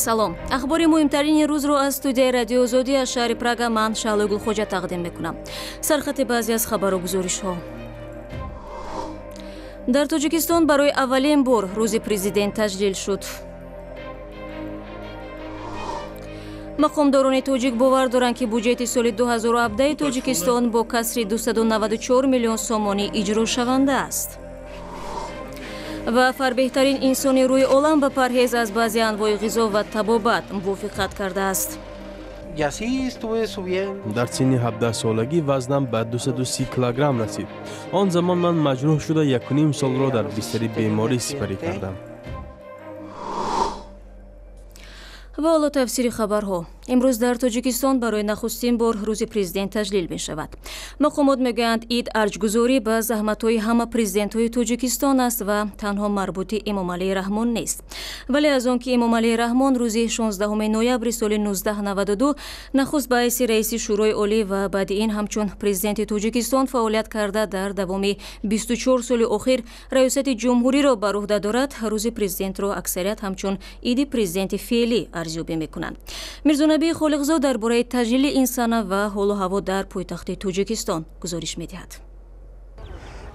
салом. ахбори муҳимтарини рӯзро аз студияи радиои озодӣ аз шаҳри Прага ман Шаҳлои Гулхоҷа тақдим мекунам. Сархати баъзе аз хабару гузоришҳо. дар Тоҷикистон барои аввалин бор рӯзи президент таҷлил шуд. мақомдорони тоҷик бовар доранд ки буҷети соли 2017 Тоҷикистон бо касри 294 миллион сомонӣ иҷро шаванда аст. ва фарбеҳтарин инсони рӯи олам ба парҳез аз баъзе анвои ғизо ва табобат мувофиқат кардааст. дар синни 17 солагӣ вазнам ба 230 килограмм расид. он замон ман маҷрӯҳ шуда 1.5 солро дар бистари беморӣ сипарӣ кардам. ва ҳоло тафсири хабарҳо. имрӯз дар Тоҷикистон барои нахустин бор рӯзи президент таҷлил мешавад. мақомот мегӯянд ид арҷгузорӣ ба заҳматҳои ҳама президентҳои Тоҷикистон аст ва танҳо марбути Эмомалии Раҳмон нест. вале аз он ки Эмомалии Раҳмон рӯзи 16 ноябри соли 1992 нахуст ба ҳайси раиси шӯрои олӣ ва баъди ин ҳамчун президенти Тоҷикистон фаъолият карда дар давоми 24 соли охир раёсати ҷумҳуриро бар уҳда дорад, рӯзи президентро аксарият ҳамчун иди президенти феълӣ арзёбӣ мекунанд. Мирзонабии Холиқзод дар бораи таҷлили ин сана ва ҳолу ҳаво дар пойтахти Тоҷикистон гузориш медиҳад.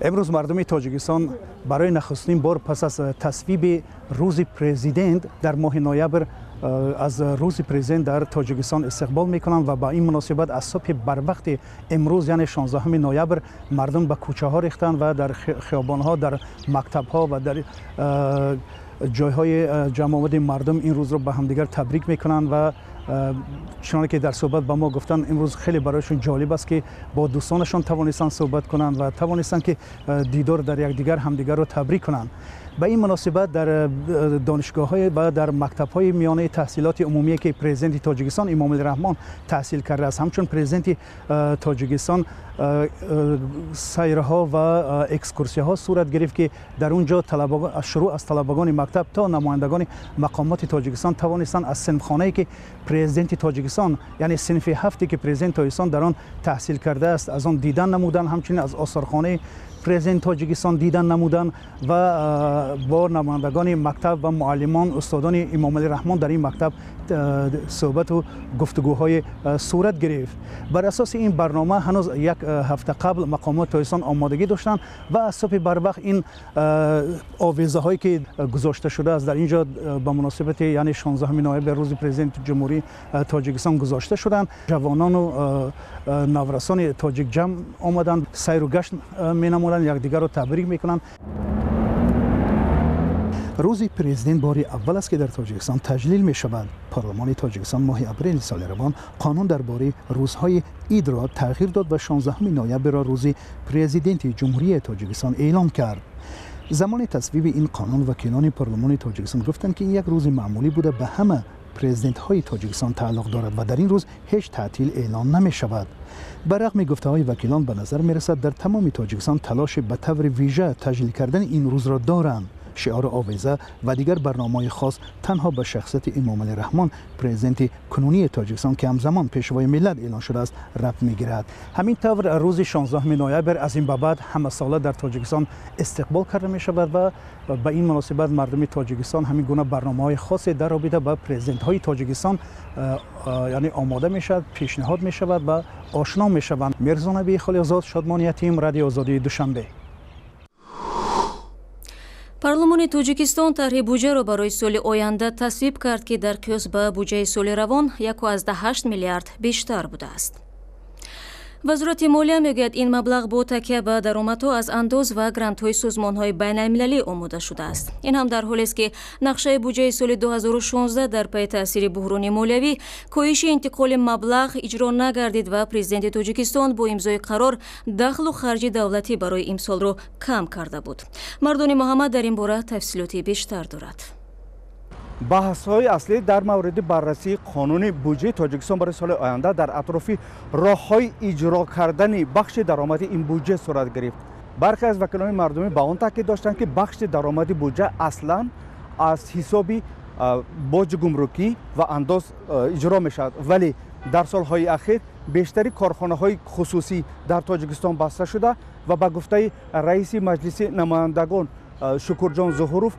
امروز مردم تاجیکستان برای نخستین بار پس از تصویب روز پرزیدنت در ماه نوامبر از روز پرزیدنت در تاجیکستان استقبال میکنند و با این مناسبت از صبح بر وقت امروز یعنی 16 نوامبر مردم به کوچه ها ریختند و در خیابان ها، در مکتب ها و در جایهای جمع آمد مردم این روز رو به همدیگر تبریک میکنند و چنانکه که در صحبت با ما گفتن امروز خیلی برایشون جالب است که با دوستانشان توانستن صحبت کنند و توانستن که دیدار در یکدیگر همدیگر رو تبریک کنند. به این مناسبت در دانشگاه‌های و در مکتب‌های میانه تحصیلات عمومی که پرزیدنت تاجیکستان امامعلی رحمان تحصیل کرده است، همچون پرزیدنت تاجیکستان سیرها و اکسکورسی‌ها صورت گرفت که در اونجا شروع از طلبگان مکتب تا نمایندگان مقامات تاجیکستان توانستند از صنفخانه‌ای که پرزیدنت تاجیکستان یعنی صنف هفتی که پرزیدنت تاجیکستان در آن تحصیل کرده است از آن دیدن نمودن، همچنین از آثارخانه پرزیدنت تاجیکستان دیدن نمودن و با نمایندگان مکتب و معلمان استادان امامعلی رحمان در این مکتب صحبت و گفتگوهای صورت گرفت. بر اساس این برنامه هنوز یک هفته قبل مقامات تاجیکستان آمادگی داشتند و از صبح بر وقت این آویزه هایی که گذاشته شده است در اینجا به مناسبت یعنی 16 نوامبر روز پرزیدنت جمهوری تاجیکستان گذاشته شدند. جوانان و نورسان تاجیک جمع آمدند، سیر و گشت می‌نمودند، یکدیگر را تبریک می‌کنند. روز پرزیدنت بار اول است که در تاجیکستان تجلیل می شود. پارلمان تاجیکستان ماه اپریل سال روان قانون درباره روزهای عید را تغییر داد و 16 نوامبر را روز پرزیدنت جمهوری تاجیکستان اعلام کرد. زمان تصویب این قانون وکیلان پارلمان تاجیکستان گفتند که این یک روز معمولی بوده، به همه پرزیدنت های تاجیکستان تعلق دارد و در این روز هیچ تعطیل اعلام نمی شود. بررغم گفته‌های وکیلان به نظر می رسد در تمام تاجیکستان تلاش به طور ویژه تجلیل کردن این روز را دارند. شعار آویزه و دیگر برنامه‌های خاص تنها به شخصیت امامعلی رحمان پرزیدنت کنونی تاجیکستان که همزمان پیشوای ملت اعلان شده است ربط می‌گیرد. همین طور روز 16 نوامبر از این به بعد همه ساله در تاجیکستان استقبال کرده می‌شود و به این مناسبت مردم تاجیکستان همین گونه برنامه‌های خاصی در رابطه با پرزیدنت‌های تاجیکستان یعنی آماده می‌شود، پیشنهاد می‌شود و آشنا می‌شوند. میرزانبی خلیقزاد، شادمان یتیم، رادیو آزادی دوشنبه. پارلمانی توجیکستان طرح بودجه‌ро барои соли оянда тасвиб кард ки дар қиёс ба буҷаи соли равон 1.8 миллиард бештар будааст. вазорати молия мегӯяд ин маблағ бо такя ба даромадҳо аз андоз ва грантҳои созмонҳои байналмилалӣ омода шудааст. ин ҳам дар ҳолест ки нақшаи буҷаи соли 2016 дар пайи таъсири буҳрони молиявӣ коҳиши интиқоли маблағ иҷро нагардид ва президенти тоҷикистон бо имзои қарор дахлу харҷи давлатӣ барои имсолро кам карда буд. мардони муҳаммад дар ин бора тафсилоти бештар дорад. بحث‌های اصلی در مورد بررسی قانون بودجه تاجیکستان برای سال آینده در اطراف راه‌های اجرا کردن بخش درآمدی این بودجه صورت گرفت. برخی از وکلان مردمی به آن تاکید داشتند که بخش درآمدی بودجه اصلاً از حساب باج گمرکی و انداز اجرا می‌شود، ولی در سال‌های اخیر بیشتری کارخانه‌های خصوصی در تاجیکستان بسته شده و به گفته رئیس مجلس نمایندگان شکرجان ظهوروف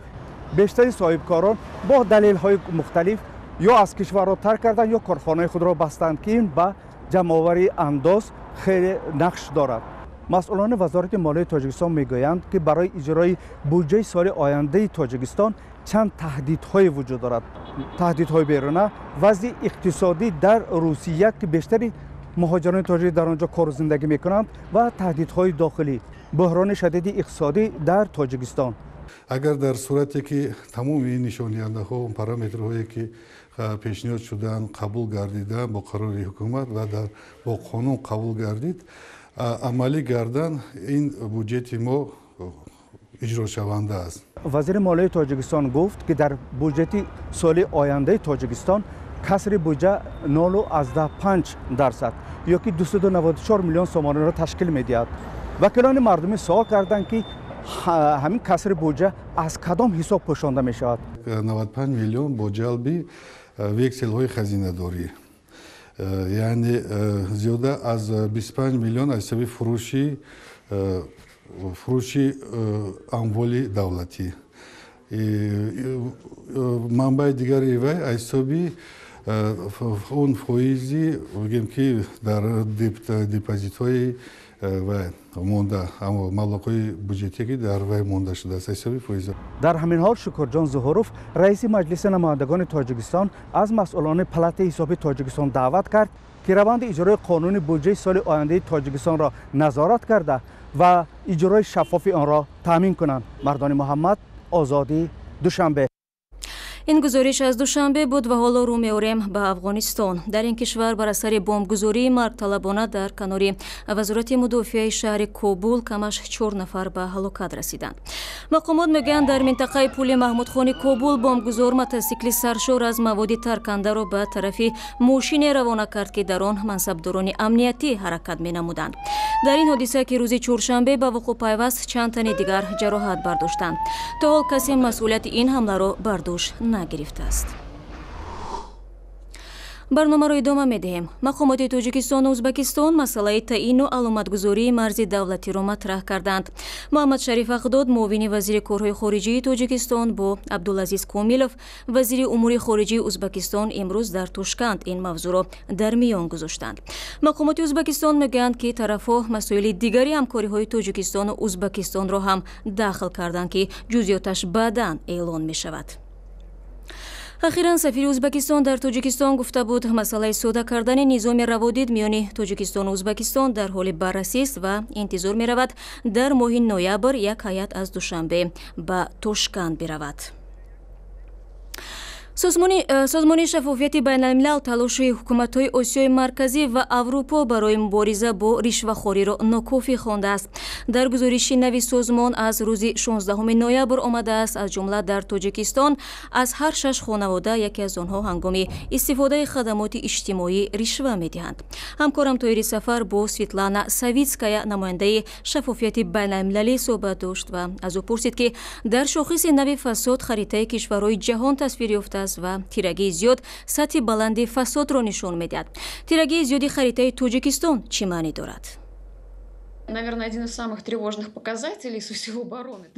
بیشتری صاحبکاران با دلایل های مختلف یا از کشور را ترک کردند یا کارخانه خود را بستند که این به جمع‌آوری انداز خیلی نقش دارد. مسئولان وزارت مالیه تاجیکستان میگویند که برای اجرای بودجه سال آینده تاجیکستان چند تهدیدهای وجود دارد. تهدیدهای بیرونه، وضع اقتصادی در روسیه که بیشتری مهاجران تاجیک در آنجا کار و زندگی میکنند و تهدیدهای داخلی، بحران شدید اقتصادی در تاجیکستان. اگر در صورتی که تمام این نشانینده‌ها و پارامترهایی که پیشنهاد شدن قبول گردیده با قرار حکومت و با قانون قبول گردید، عملی گردن این بودجه ما اجرا شونده است. وزیر مالیه تاجیکستان گفت که در بودجه سال آینده تاجیکستان کسر بودجه 0.5% یا که 294 میلیون سومانی را تشکیل می‌دهد. وکیلان مردمی سوال کردند که همین کسر بودجه از کدام حساب پوشانده می شود؟ 95 میلیون با جلب وکسل‌های خزینه‌داری، یعنی زیاده از 25 میلیون از حساب فروشی اموال دولتی. منبع دیگری وی از حساب اون فایزی بگیم که در دیپازیت‌های و مونده، اما مبلغ‌های بودجتی که در وی مونده شده است حسابی فایز. در همین حال شکرجان ظهوروف رئیس مجلس نمایندگان تاجیکستان از مسئولان پلات حساب تاجیکستان دعوت کرد که روند اجرای قانون بودجه سال آینده تاجیکستان را نظارت کرده و اجرای شفاف آن را تامین کنند. مردان محمد، آزادی، دوشنبه. این گزارش از دوشنبه بود و حالا رو می‌آوریم به افغانستان. در این کشور بر اثر بمبگذاری مرگ‌طلبانه در کنار وزارت مدافع شهر کابل کمش 4 نفر به هلاکت رسیدند. مقامات میگویند در منطقه پل محمودخان کابل بمبگذار موتورسیکل سرشار از مواد ترکنده را به طرف ماشین روانه کرد که در آن منصبداران امنیتی حرکت می‌نمودند. در این حادثه که روز چهارشنبه به وقوع پیوست چند تن دیگر جراحت برداشتند. تا حال کسی مسئولیت این حمله را بر دوش نگرفته است. برنامه را ادامه می‌دهیم. مقامات تاجیکستان و ازبکستان مسئله تعیین و علامتگذاری مرز دولتی را مطرح کردند. محمد شریف اقداد معاون وزیر کارهای خارجه تاجیکستان با عبدالعزیز کومیلوف وزیر امور خارجه ازبکستان امروز در توشکند این موضوع را در میان گذاشتند. مقامات ازبکستان میگویند که طرف‌ها مسائل دیگری همکاری‌های تاجیکستان و ازبکستان را هم داخل کردند که جزئیاتش بعداً اعلان می‌شود. اخیراً سفیر ازبکستان در تاجیکستان گفته بود مسئله ساده کردن نظام روابط میان تاجیکستان و ازبکستان در حال بررسی است و انتظار می رود در ماه نوامبر یک هیئت از دوشنبه به توشکند برود. سازمان شفافیت بین الملل تلاش حکومت‌های آسیای مرکزی و اروپا برای مبارزه با رشوه‌خوری را ناکافی خوانده است. در گزارش نوی سازمان از روز 16 نوامبر آمده است از جمله در تاجیکستان از هر 6 خانواده یکی از آنها هنگام استفاده خدمات اجتماعی رشوه می‌دهند. همکارم طاهر سفر با سویتلانا ساویتسکایا نماینده شفافیت بین المللی صحبت داشت و از او پرسید که در شاخص نوی فساد خریطه کشورهای جهان تصویر یافته و تیرگی زیاد سطح بلند فساد را نشان می‌دهد. تیرگی زیادی خریطه تاجیکستان چه معنی دارد؟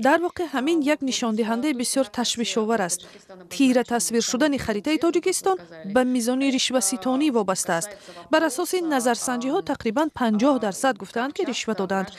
در واقع همین یک نشان دهنده بسیار تشویش‌آور است. تیره تصویر شدن خریطه تاجیکستان به میزان رشوه‌ستانی وابسته است. بر اساس این نظرسنجی‌ها تقریباً 50% گفتند که رشوه دادند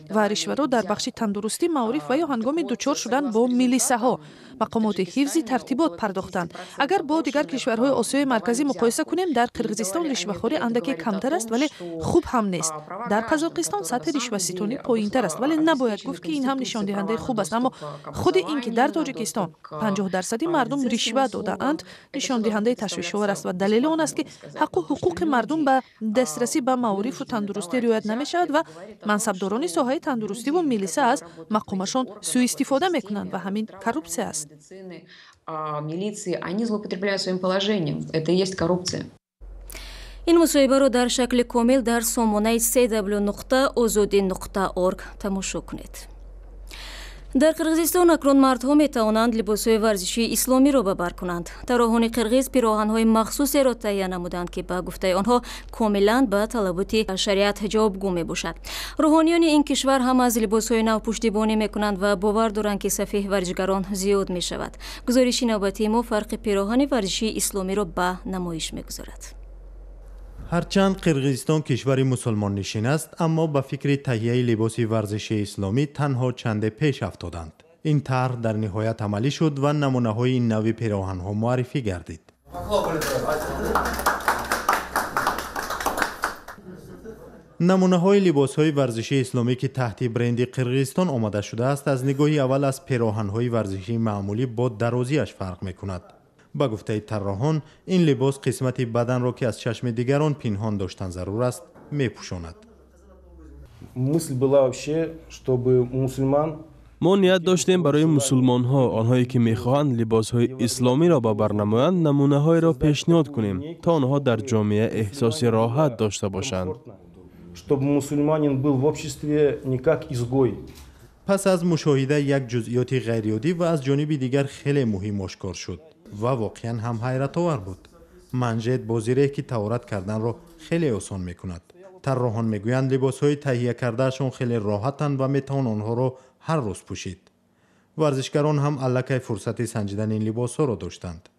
و رشوه را در بخش تندرستی، معارف و یا هنگام دچار شدن با میلیسه‌ها مقامات حفظی ترتیبات پرداختند. اگر با دیگر کشورهای آسیای مرکزی مقایسه کنیم در قرقیزستان رشوه‌خوری اندکی کمتر است ولی خوب هم نیست. در قزاقستان سطح رشوه‌ستانی پایین‌تر است ولی نباید گفت که این هم نشان دهنده خوب است. اما خود این که در تاجیکستان 50% مردم رشوه داده‌اند نشان دهنده تشویش‌آور است و دلیل آن است که حقوق مردم به دسترسی به معارف و تندرستی رعایت نمی‌شود و منصبداران ساحه تندرستی و میلیسه از مقامشان سوء استفاده می‌کنند و همین کروپسیا است. این مصاحبه را در شکل کامل در سامانه www.azadi.org تماشا کنید. در قرغیزستان اکنون مردها می توانند لباسهای ورزشی اسلامی را به بر کنند. طراحان قرغیز پیراهن‌های مخصوصی را تهیه نمودند که به گفته آنها کاملا به طلبات شریعت جوابگو می باشد. روحانیان این کشور هم از لباسهای نو پشتیبانی می کنند و باور دارند که صفحه ورزشگران زیاد می شود. گزارش نوبتی ما فرق پیراهن ورزشی اسلامی را به نمایش می گذارد. هرچند قرغیزستان کشوری مسلمان نشین است، اما به فکر تهیه لباس ورزشی اسلامی تنها چند پیش افتادند. این طرح در نهایت عملی شد و نمونه های این نوع پیراهن ها معرفی گردید. نمونه های لباس های ورزشی اسلامی که تحت برند قرغیزستان آماده شده است، از نگاه اول از پیراهن های ورزشی معمولی با درازیش فرق می کند. با گفته طراحان این لباس قسمت بدن را که از چشم دیگران پنهان داشتن ضرور است میپوشاند. ما نیت داشتیم برای مسلمان ها، آنهایی که میخواهند لباس های اسلامی را به بر نمایند، نمونه های را پیشنهاد کنیم تا آنها در جامعه احساس راحت داشته باشند. پس از مشاهده یک جزئیات غیرعادی و از جانب دیگر خیلی مهم آشکار شد و واقعا هم حیرت آور بود. منجد با زیره که تورات کردن را خیلی آسان میکند. طراحان میگویند لباسهای تهیه کردهشان خیلی راحتند و میتوان آنها را هر روز پوشید. ورزشگران هم الکی فرصت سنجیدن این لباسها را داشتند.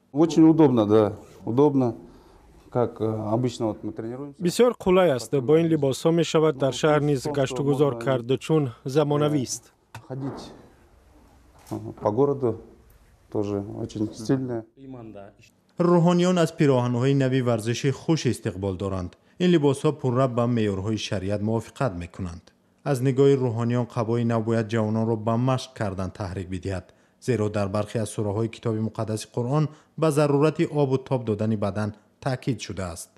بسیار قولای است. با این لباس ها می شود در شهر نیز گشت و گذار کرد چون زمانوی است. روحانیان از پیراهن‌های نوی ورزشی خوش استقبال دارند. این لباس‌ها پرربط به معیارهای شریعت موافقت می‌کنند. از نگاه روحانیان قبای نو باید جوانان را به مشق کردن تحریک بدهد، زیرا در برخی از سوره‌های کتاب مقدس قرآن به ضرورت آب و تاب دادن بدن تاکید شده است.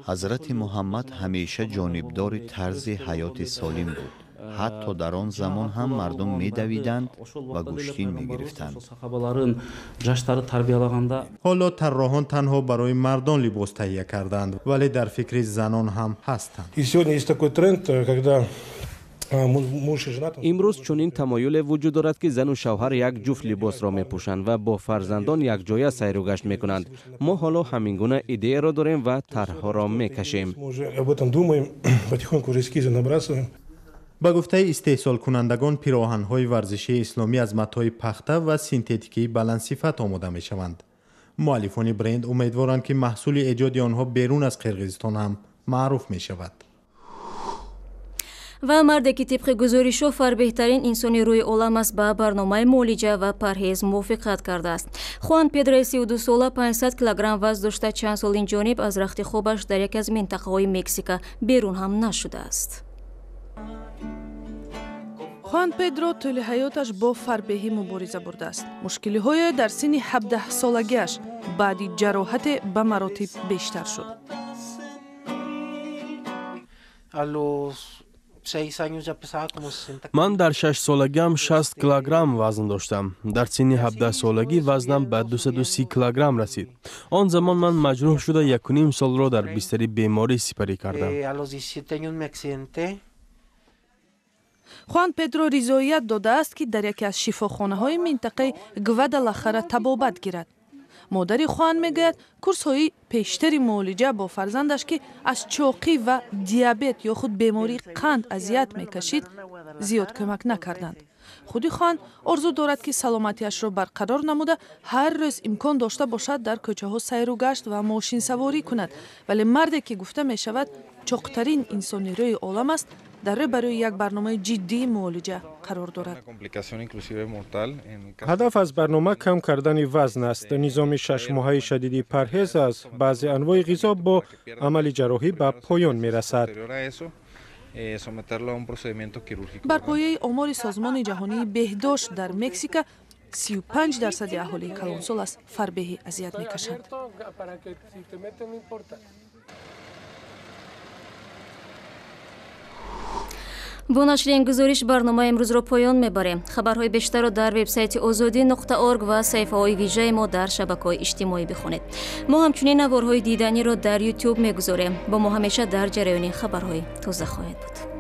حضرت محمد همیشه جانبدار طرز حیات سالم بود. حتی در آن زمان هم مردم می‌دویدند و گوشتین می‌گرفتند. حالا طراحان تنها برای مردان لباس تهیه کردند، ولی در فکر زنان هم هستند. امروز چنین تمایل وجود دارد که زن و شوهر یک جفت لباس را میپوشند و با فرزندان یک جای سیر و گشت میکنند. ما حالا همین گونه ایده را داریم و طرح‌ها را میکشیم. با گفته استحصال کنندگان پیراهن‌های ورزشی اسلامی از متای پخته و سینتتیکی بلند صفت آماده میشوند. مؤلفان برند امیدوارند که محصول ایجاد آنها بیرون از قرغیزستان هم معروف می شود. و مردی که طبق گزارش فربهترین انسانی روی عالم است به برنامه معالجه و پرهیز موافقت کرده است. خوان پدر 32 ساله 500 کیلوگرم وزن داشته، چند سال این جانب از رخت خوابش در یک از منطقه‌های مکزیک بیرون هم نشده است. خوان پدرو طول حیاتش با فربهی مبارزه برده است. مشکل‌های در سن 17 سالگیش بعد جراحت به مراتب بیشتر شد. من در 6 سالگیم 60 کیلوگرم وزن داشتم. در سن 17 سالگی وزنم به 230 کیلوگرم رسید. آن زمان من مجروح شده 1.5 سال را در بستر بیماری سپری کردم. خوان پدرو رضایت داده است که در یکی از شفاخانه‌های منطقه گوادالاخارا تبابت گیرد. مادر خوان میگوید کورس‌های پیشتری معالجه با فرزندش که از چاقی و دیابت یا خود بیماری قند اذیت میکشید زیاد کمک نکردند. خودی خوان آرزو دارد که سلامتیش را برقرار نموده هر روز امکان داشته باشد در کوچه‌ها سیر و گشت و ماشین سواری کند، ولی مردی که گفته می شود چاقترین انسانی روی عالم است در برای یک برنامه جدی معالجه قرار دارد. هدف از برنامه کم کردن وزن است. نظام 6 ماهه شدیدی پرهیز از بعضی انواع غذا با عمل جراحی به پایان می رسد. بر پایه آمار سازمان جهانی بهداشت در مکزیک 35% اهالی کلانسول از فربهی اذیت می کشند. با نشر این گزارش برنامه امروز را پایان میبریم. خبرهای بیشتر را در وبسایت azadi.org و صفحه‌های ویژه ما در شبکه‌های اجتماعی بخونید. ما همچنین نوارهای دیدنی را در یوتیوب میگذاریم. با ما همیشه در جریان خبرهای تازه خواهید بود.